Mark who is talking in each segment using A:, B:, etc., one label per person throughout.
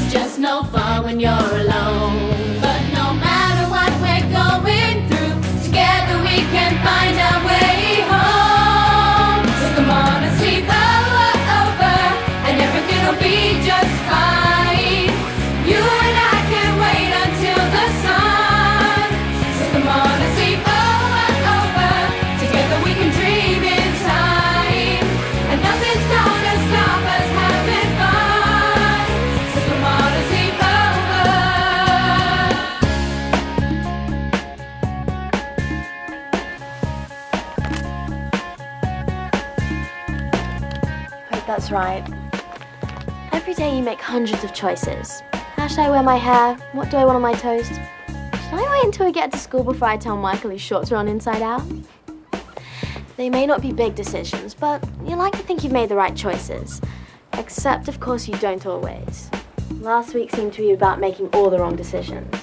A: It's just no fun when you're alone. But no matter what we're going through, together we can find our way home. So come on and sleep over, and everything will be just fine. You and I can wait until the sun. So come on and sleep over, together we can dream in time. And nothing's gonna stop us having fun. So come on and sleep over.
B: Wait, that's right. Every day you make hundreds of choices. How should I wear my hair? What do I want on my toast? Should I wait until we get to school before I tell Michael his shorts are on inside out? They may not be big decisions, but you like to think you've made the right choices. Except, of course, you don't always. Last week seemed to be about making all the wrong decisions.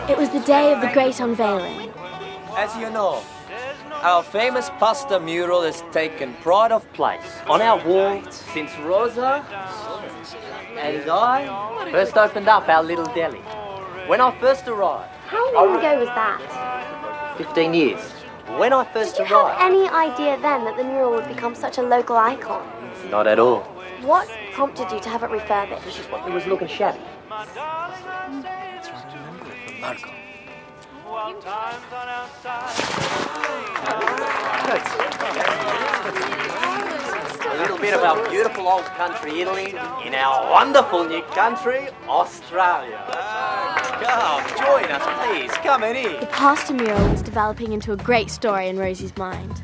B: It was the day of the great unveiling.
C: As you know, our famous pasta mural has taken pride of place on our wall since Rosa and I first opened up our little deli. When I first arrived...
B: How long ago was that?
C: 15 years. When I first
B: Did you have
C: arrived...
B: any idea then that the mural would become such a local icon?
C: Not at all.
B: What prompted you to have it refurbished?
C: It was looking shabby.
D: Marco.
C: A little bit of our beautiful old country, Italy, in our wonderful new country, Australia. Come, join us, please. Come in.
B: The pasta mural was developing into a great story in Rosie's mind.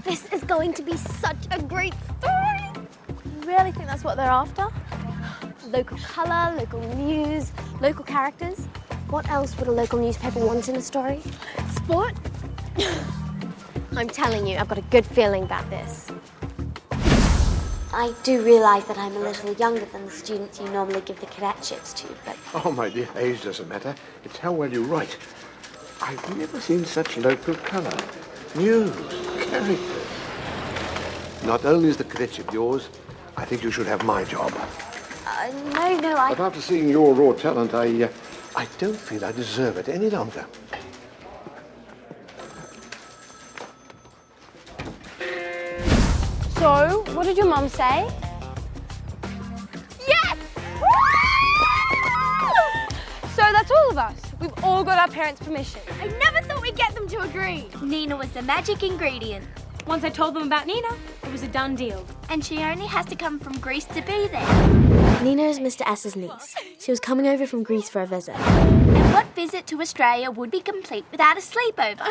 B: This is going to be such a great story! You really think that's what they're after? Local colour, local news, local characters. What else would a local newspaper want in a story? Sport? I'm telling you, I've got a good feeling about this. I do realise that I'm a little younger than the students you normally give the cadetships to, but...
E: Oh, my dear, age doesn't matter. It's how well you write. I've never seen such local colour. News, characters. Not only is the cadetship yours, I think you should have my job.
B: No,
E: But after seeing your raw talent, I don't feel I deserve it any longer.
B: So, what did your mum say?
F: Yes! So that's all of us. We've all got our parents' permission.
G: I never thought we'd get them to agree. Nina was the magic ingredient.
H: Once I told them about Nina, it was a done deal.
G: And she only has to come from Greece to be there.
B: Nina is Mr. S's niece. She was coming over from Greece for a visit.
G: And what visit to Australia would be complete without a sleepover?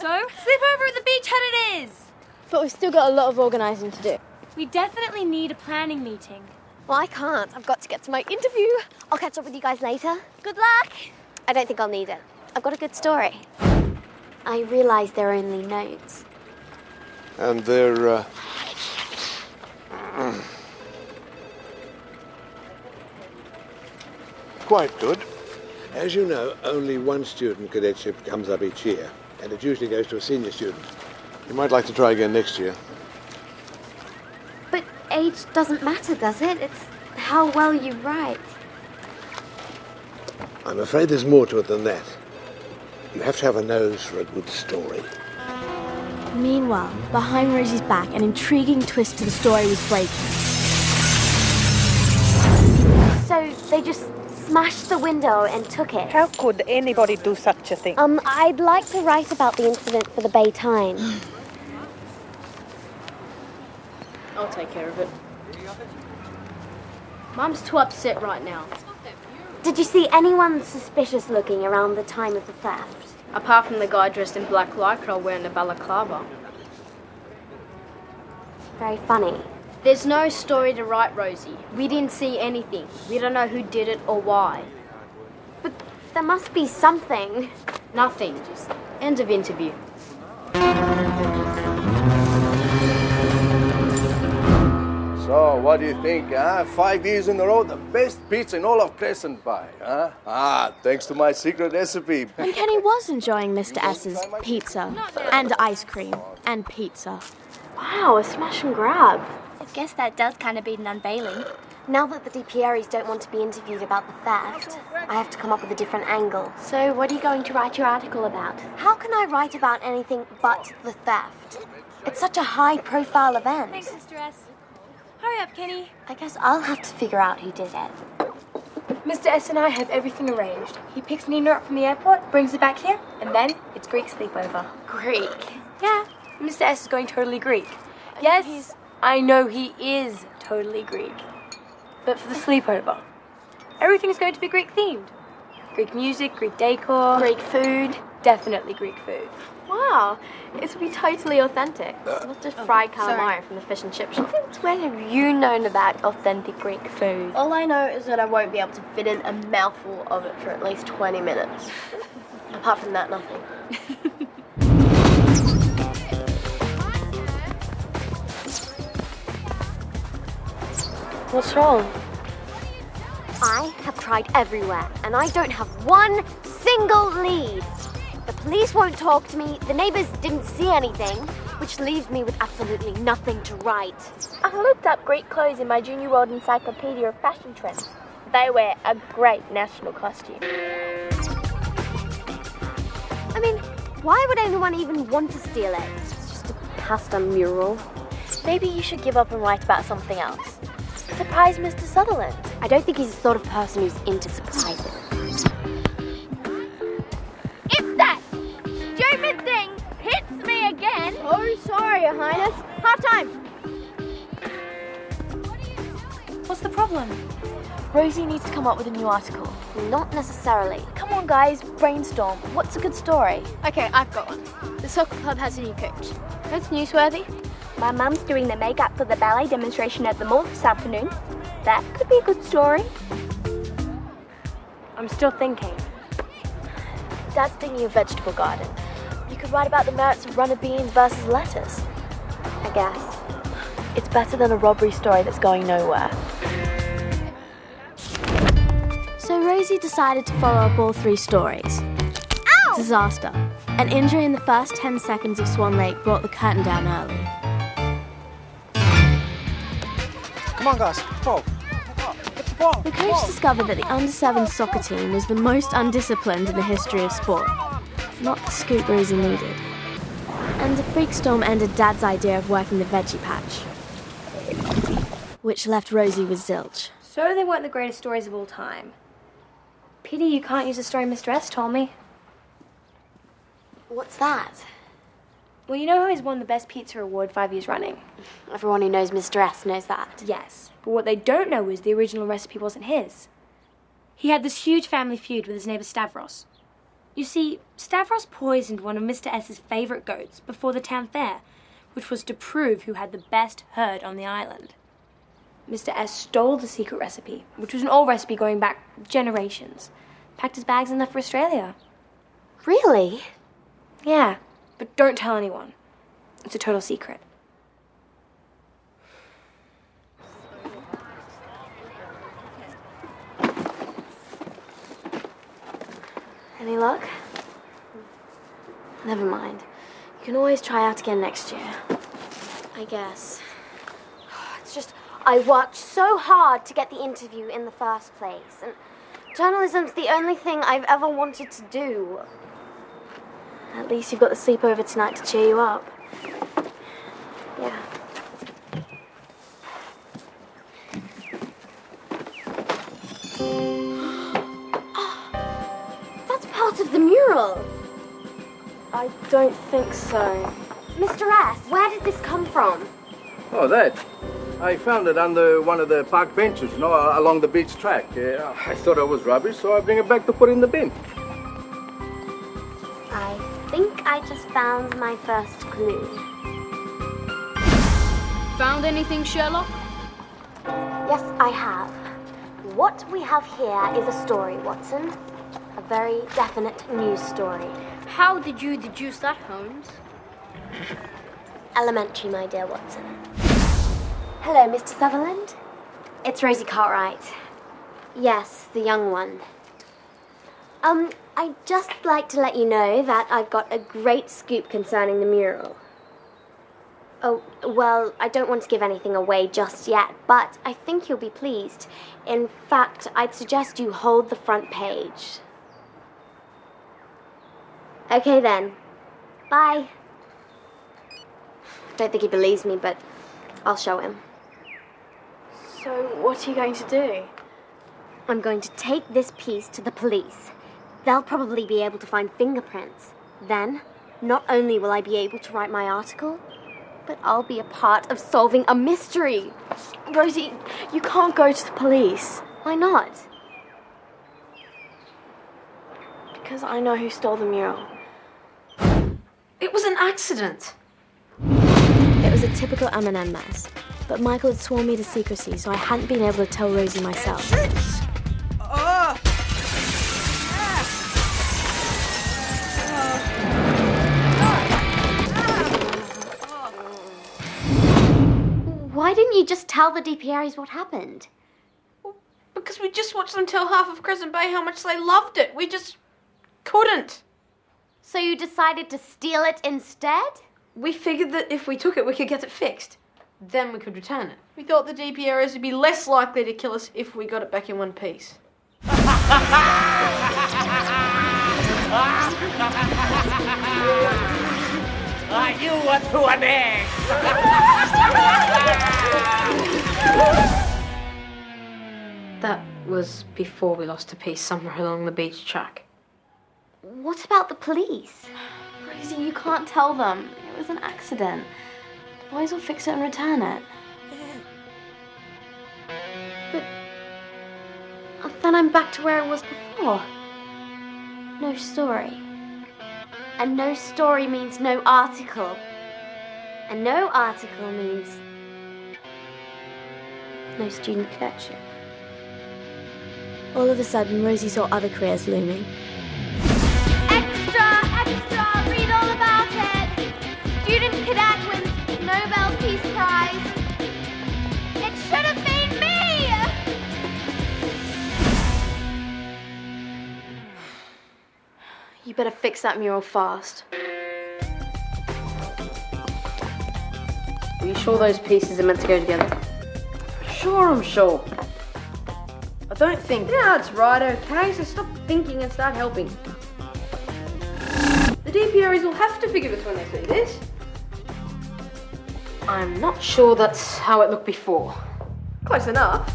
H: So, sleepover at the beach hut it is.
B: But we've still got a lot of organising to do.
H: We definitely need a planning meeting.
B: Well, I can't. I've got to get to my interview. I'll catch up with you guys later.
G: Good luck.
B: I don't think I'll need it. I've got a good story. I realise they're only notes.
E: And they're, quite good. As you know, only one student cadetship comes up each year, and it usually goes to a senior student. You might like to try again next year.
B: But age doesn't matter, does it? It's how well you write.
E: I'm afraid there's more to it than that. You have to have a nose for a good story.
B: Meanwhile, behind Rosie's back, an intriguing twist to the story was breaking. So they just smashed the window and took it.
I: How could anybody do such a thing?
B: I'd like to write about the incident for the Bay Times.
H: I'll take care of it. Mum's too upset right now.
B: Did you see anyone suspicious looking around the time of the theft?
H: Apart from the guy dressed in black lycra wearing a balaclava.
B: Very funny.
H: There's no story to write, Rosie. We didn't see anything. We don't know who did it or why.
B: But there must be something.
H: Nothing. Just end of interview.
D: So, what do you think, huh? 5 years in a row, the best pizza in all of Crescent Bay, huh? Thanks to my secret recipe.
B: And Kenny was enjoying Mr. S's pizza and ice cream and pizza. Wow, a smash and grab.
G: If Guess that does kind of beat an unveiling.
B: Now that the DPREs don't want to be interviewed about the theft, I have to come up with a different angle. So what are you going to write your article about? How can I write about anything but the theft? It's such a high-profile event.
F: Thanks, Mr. S. Hurry up, Kenny.
B: I guess I'll have to figure out who did it.
F: Mr. S and I have everything arranged. He picks Nina up from the airport, brings her back here, and then it's Greek sleepover.
B: Greek?
F: Yeah, Mr. S is going totally Greek. Yes, I know he is totally Greek. But for the sleepover, everything is going to be Greek themed. Greek music, Greek decor.
B: Greek food.
F: Definitely Greek food.
B: Wow, this will be totally authentic. Not just fried calamari from the fish and chip shop.
F: Since when have you known about authentic Greek food?
B: All I know is that I won't be able to fit in a mouthful of it for at least 20 minutes. Apart from that, nothing.
F: What's wrong?
B: I have tried everywhere, and I don't have one single lead. The police won't talk to me, the neighbors didn't see anything, which leaves me with absolutely nothing to write.
G: I looked up Greek clothes in my Junior World Encyclopedia of Fashion Trends. They wear a great national costume.
B: I mean, why would anyone even want to steal it? It's just a pasta mural. Maybe you should give up and write about something else. Surprise Mr. Sutherland. I don't think he's the sort of person who's into surprises.
G: If that stupid thing hits me again...
B: Oh, sorry, Your Highness. Half time.
F: What's the problem?
B: Rosie needs to come up with a new article. Not necessarily. Come on, guys, brainstorm. What's a good story?
H: Okay, I've got one. The soccer club has a new coach. That's newsworthy.
G: My mum's doing the makeup for the ballet demonstration at the mall this afternoon. That could be a good story.
F: I'm still thinking.
B: Dad's digging a vegetable garden. You could write about the merits of runner beans versus lettuce. I guess. It's better than a robbery story that's going nowhere. So Rosie decided to follow up all three stories. Ow! Disaster. An injury in the first 10 seconds of Swan Lake brought the curtain down early.
J: Come on, guys. Ball. Get the ball.
B: The coach discovered that the under-7 soccer team was the most undisciplined in the history of sport. Not the scoop Rosie needed. And a freak storm ended Dad's idea of working the veggie patch, which left Rosie with zilch.
F: So they weren't the greatest stories of all time. Pity you can't use the story Mr. S told me.
B: What's that?
F: Well, you know how he's won the Best Pizza Award 5 years running?
B: Everyone who knows Mr. S knows that.
F: Yes, but what they don't know is the original recipe wasn't his. He had this huge family feud with his neighbour Stavros. You see, Stavros poisoned one of Mr. S's favourite goats before the town fair, which was to prove who had the best herd on the island. Mr. S stole the secret recipe, which was an old recipe going back generations, packed his bags and left for Australia.
B: Really?
F: Yeah, but don't tell anyone. It's a total secret.
B: Any luck? Never mind. You can always try out again next year. I guess. It's just, I worked so hard to get the interview in the first place, and journalism's the only thing I've ever wanted to do. At least you've got the sleepover tonight to cheer you up. Yeah. That's part of the mural.
F: I don't think so.
B: Mr. S, where did this come from?
D: Oh, that. I found it under one of the park benches, you know, along the beach track. I thought it was rubbish, so I bring it back to put in the bin.
B: I think I just found my first clue.
H: Found anything, Sherlock?
B: Yes, I have. What we have here is a story, Watson. A very definite news story.
H: How did you deduce that, Holmes?
B: Elementary, my dear Watson. Hello, Mr. Sutherland. It's Rosie Cartwright. Yes, the young one. I'd just like to let you know that I've got a great scoop concerning the mural. Oh, well, I don't want to give anything away just yet, but I think you'll be pleased. In fact, I'd suggest you hold the front page. Okay then. Bye. Don't think he believes me, but I'll show him.
H: So, what are you going to do?
B: I'm going to take this piece to the police. They'll probably be able to find fingerprints. Then, not only will I be able to write my article, but I'll be a part of solving a mystery.
H: Rosie, you can't go to the police.
B: Why not?
H: Because I know who stole the mural.
F: It was an accident.
B: It was a typical M&M mess. But Michael had sworn me to secrecy, so I hadn't been able to tell Rosie myself. Why didn't you just tell the DPRs what happened?
K: Because we just watched them tell half of Crescent Bay how much they loved it. We just couldn't.
B: So you decided to steal it instead?
K: We figured that if we took it, we could get it fixed. Then we could return it. We thought the DPROs would be less likely to kill us if we got it back in one piece.
C: You were to an egg!
F: That was before we lost a piece somewhere along the beach track.
B: What about the police?
H: Rosie, you can't tell them. It was an accident. The boys will fix it and return it.
B: But then I'm back to where I was before. No story. And no story means no article. And no article means no student connection. All of a sudden, Rosie saw other careers looming.
G: Extra, extra, read all about it. Student cadet wins Nobel Peace Prize. It should have been me!
H: You better fix that mural fast.
F: Are you sure those pieces are meant to go together?
K: Sure, I'm sure. I don't think. Yeah, that's right, okay? So stop thinking and start helping. The DPRs will have to figure this when they see this.
F: I'm not sure that's how it looked before.
K: Close enough.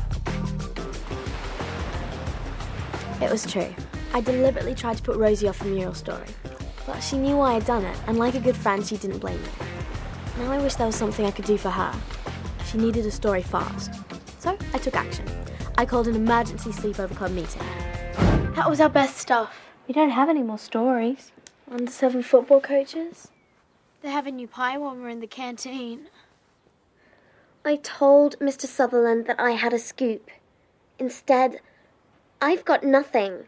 B: It was true. I deliberately tried to put Rosie off the mural story. But she knew why I'd done it, and like a good friend, she didn't blame me. Now I wish there was something I could do for her. She needed a story fast. So I took action. I called an emergency sleepover club meeting.
H: That was our best stuff.
B: We don't have any more stories.
H: Under 7 football coaches. They have a new pie warmer in the canteen.
B: I told Mr. Sutherland that I had a scoop. Instead, I've got nothing.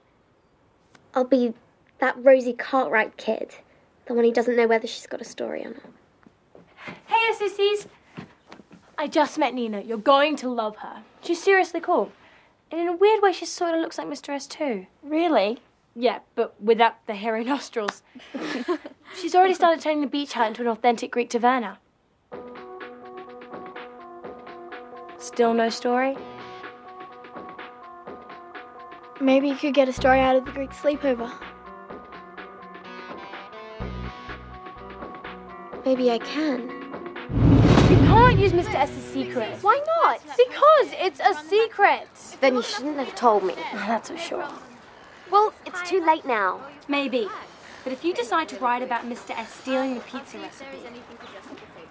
B: I'll be that Rosie Cartwright kid. The one who doesn't know whether she's got a story or not.
F: Hey, sissies! I just met Nina. You're going to love her. She's seriously cool. And in a weird way, she sort of looks like Mr. S too.
H: Really?
F: Yeah, but without the hairy nostrils. She's already started turning the beach hut into an authentic Greek taverna. Still no story?
H: Maybe you could get a story out of the Greek sleepover.
B: Maybe I can.
F: You can't use Mr. S's secret.
B: Why not?
F: Because it's a secret.
B: Then you shouldn't have told me.
F: That's for sure.
B: Well, it's too late now.
F: Maybe. But if you decide to write about Mr. S stealing the pizza recipe,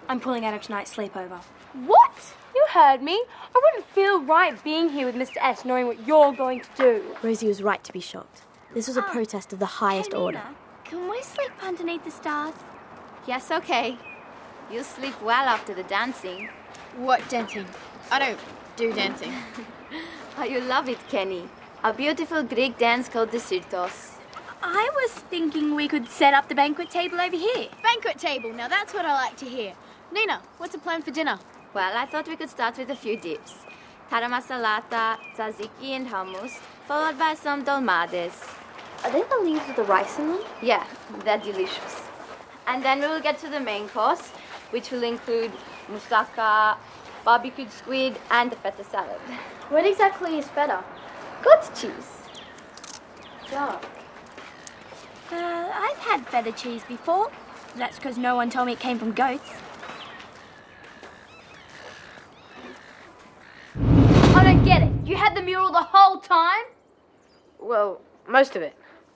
F: I'm pulling out of tonight's sleepover.
B: What?
F: You heard me. I wouldn't feel right being here with Mr. S knowing what you're going to do.
B: Rosie was right to be shocked. This was a protest of the highest order.
G: Can we sleep underneath the stars?
L: Yes, okay. You'll sleep well after the dancing.
H: What dancing? I don't do dancing.
L: Oh, you love it, Kenny. A beautiful Greek dance called the Sirtos.
G: I was thinking we could set up the banquet table over here.
H: Banquet table, now that's what I like to hear. Nina, what's the plan for dinner?
L: Well, I thought we could start with a few dips. Tarama salata, tzatziki and hummus, followed by some dolmades.
B: Are they the leaves with the rice in them?
L: Yeah, they're delicious. And then we will get to the main course, which will include moussaka, barbecued squid, and the feta salad.
H: What exactly is feta?
L: Goat cheese.
H: Yuck.
F: I've had feta cheese before. That's because no one told me it came from goats.
H: I don't get it. You had the mural the whole time?
K: Well, most of it.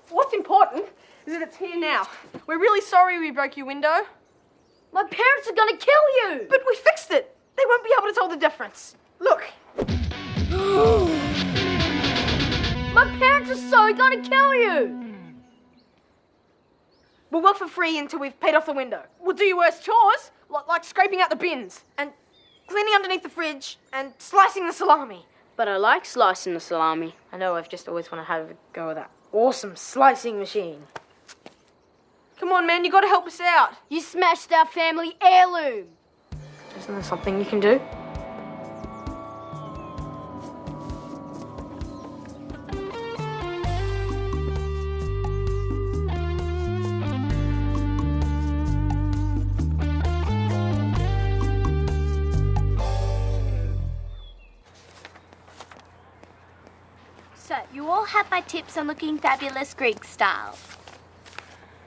M: What's important is that it's here now. We're really sorry we broke your window.
H: My parents are gonna kill you!
M: But we fixed it. They won't be able to tell the difference. Look.
H: My parents are so gonna kill you!
M: We'll work for free until we've paid off the window. We'll do your worst chores, like scraping out the bins, and cleaning underneath the fridge, and slicing the salami.
H: But I like slicing the salami.
K: I know, I've just always wanted to have a go at that awesome slicing machine.
M: Come on, man, you gotta help us out.
H: You smashed our family heirloom.
K: Isn't there something you can do?
F: So, you all have my tips on looking fabulous Greek style.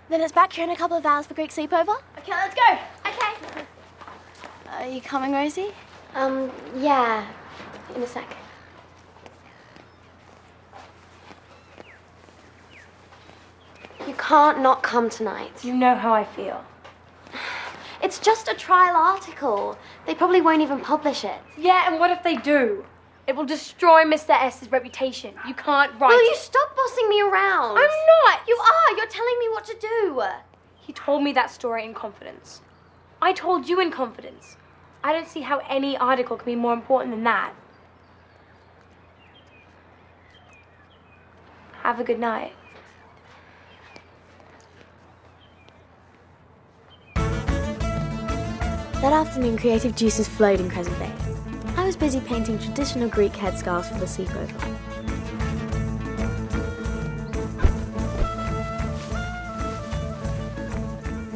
F: Then it's back here in a couple of hours for Greek sleepover.
H: Okay, let's go.
F: Okay. Are you coming, Rosie?
B: Yeah, in a sec. You can't not come tonight.
F: You know how I feel.
B: It's just a trial article. They probably won't even publish it.
F: Yeah, and what if they do? It will destroy Mr. S's reputation. You can't write
B: Will you stop bossing me around?
F: I'm not!
B: You are! You're telling me what to do!
F: He told me that story in confidence. I told you in confidence. I don't see how any article can be more important than that. Have a good night. That afternoon, creative juices flowed in Crescent Bay. I was busy painting traditional Greek headscarves for the sleepover.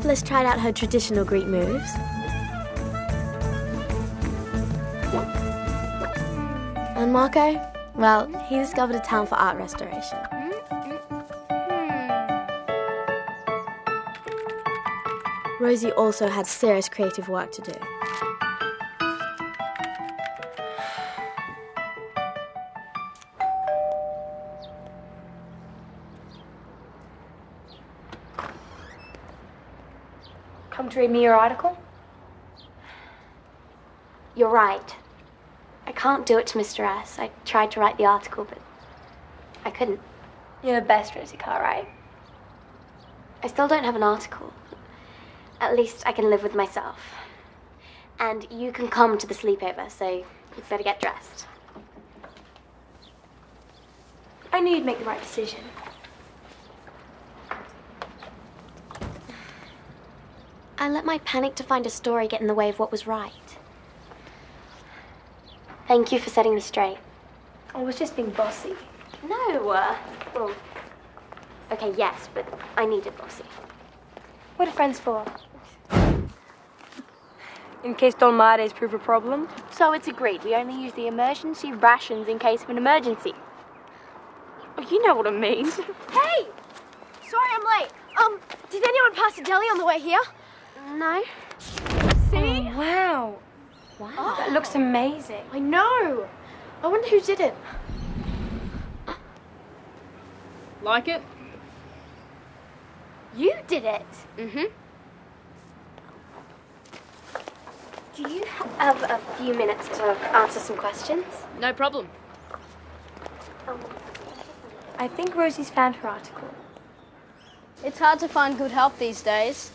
F: Phyllis tried out her traditional Greek moves. And Marco, well, he discovered a talent for art restoration. Rosie also had serious creative work to do. Come to read me your article?
B: You're right. I can't do it to Mr. S. I tried to write the article, but I couldn't.
F: You're the best, Rosie Cartwright.
B: I still don't have an article. At least I can live with myself. And you can come to the sleepover, so you'd better get dressed.
F: I knew you'd make the right decision.
B: I let my panic to find a story get in the way of what was right. Thank you for setting me straight.
F: I was just being bossy.
B: No, well, okay, yes, but I needed bossy.
F: What are friends for? In case dolmades prove a problem?
B: So it's agreed, we only use the emergency rations in case of an emergency. Oh, you know what I mean.
H: Hey! Sorry I'm late. Did anyone pass a deli on the way here?
B: No.
H: See?
F: Oh, wow.
B: Wow.
F: That looks amazing.
H: I know. I wonder who did it.
M: Like it?
H: You did it.
B: Mm-hmm. Do you have a few minutes to answer some questions?
H: No problem.
F: I think Rosie's found her article.
H: It's hard to find good help these days.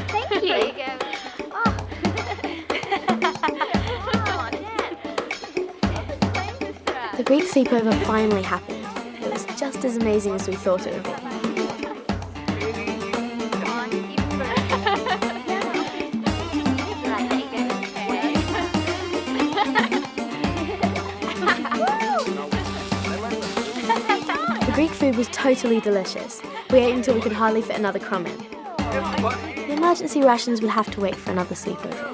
B: Thank you.
H: There you go.
B: The Greek sleepover finally happened. It was just as amazing as we thought it would be. The Greek food totally delicious. We ate until we could hardly fit another crumb in. The emergency rations would have to wait for another sleepover.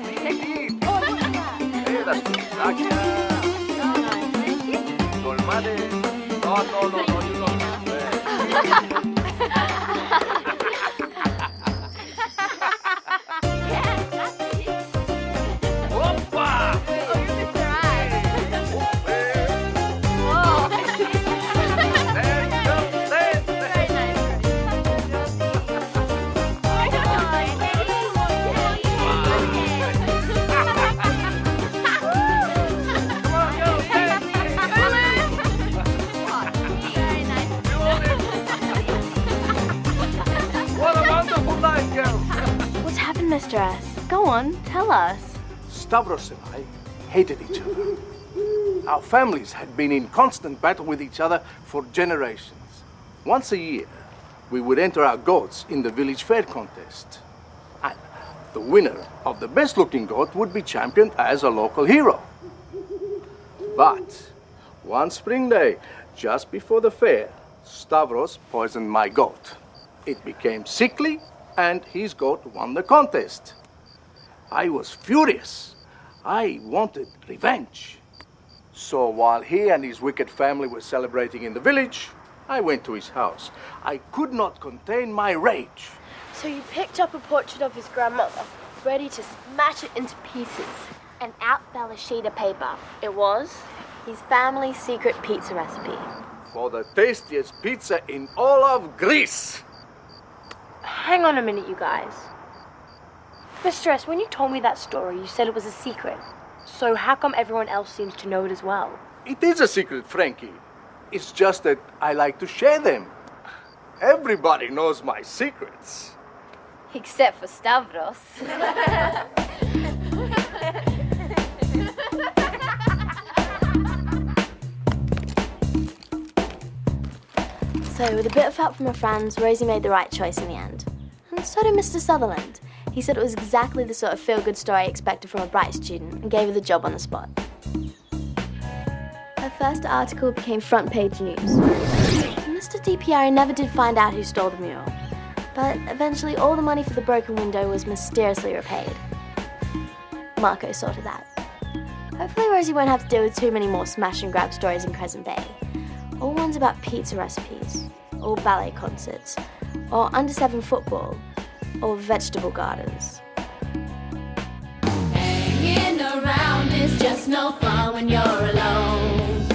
B: What's happened, Mr. S? Go on, tell us.
D: Stavros and I hated each other. Our families had been in constant battle with each other for generations. Once a year, we would enter our goats in the village fair contest. And the winner of the best-looking goat would be championed as a local hero. But one spring day, just before the fair, Stavros poisoned my goat. It became sickly, and his goat won the contest. I was furious. I wanted revenge. So while he and his wicked family were celebrating in the village, I went to his house. I could not contain my rage.
H: So you picked up a portrait of his grandmother, ready to smash it into pieces.
B: And out fell a sheet of paper. It was his family's secret pizza recipe.
D: For the tastiest pizza in all of Greece.
F: Hang on a minute, you guys. Mr. S, when you told me that story, you said it was a secret. So how come everyone else seems to know it as well?
D: It is a secret, Frankie. It's just that I like to share them. Everybody knows my secrets.
L: Except for Stavros.
B: So, with a bit of help from her friends, Rosie made the right choice in the end. And so did Mr. Sutherland. He said it was exactly the sort of feel-good story I expected from a bright student and gave her the job on the spot. Her first article became front-page news. Mr. DiPiero never did find out who stole the mural, but eventually all the money for the broken window was mysteriously repaid. Marco sorted that. Hopefully Rosie won't have to deal with too many more smash-and-grab stories in Crescent Bay. All ones about pizza recipes, or ballet concerts, or under-7 football, or vegetable gardens.
A: Hanging around is just no fun when you're alone.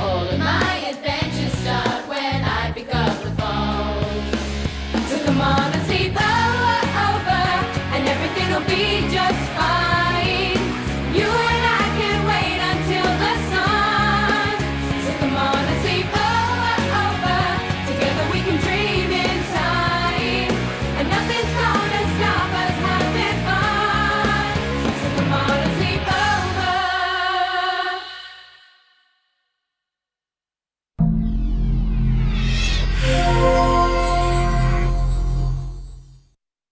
A: All of my adventures start when I pick up the phone. So come on and sleep.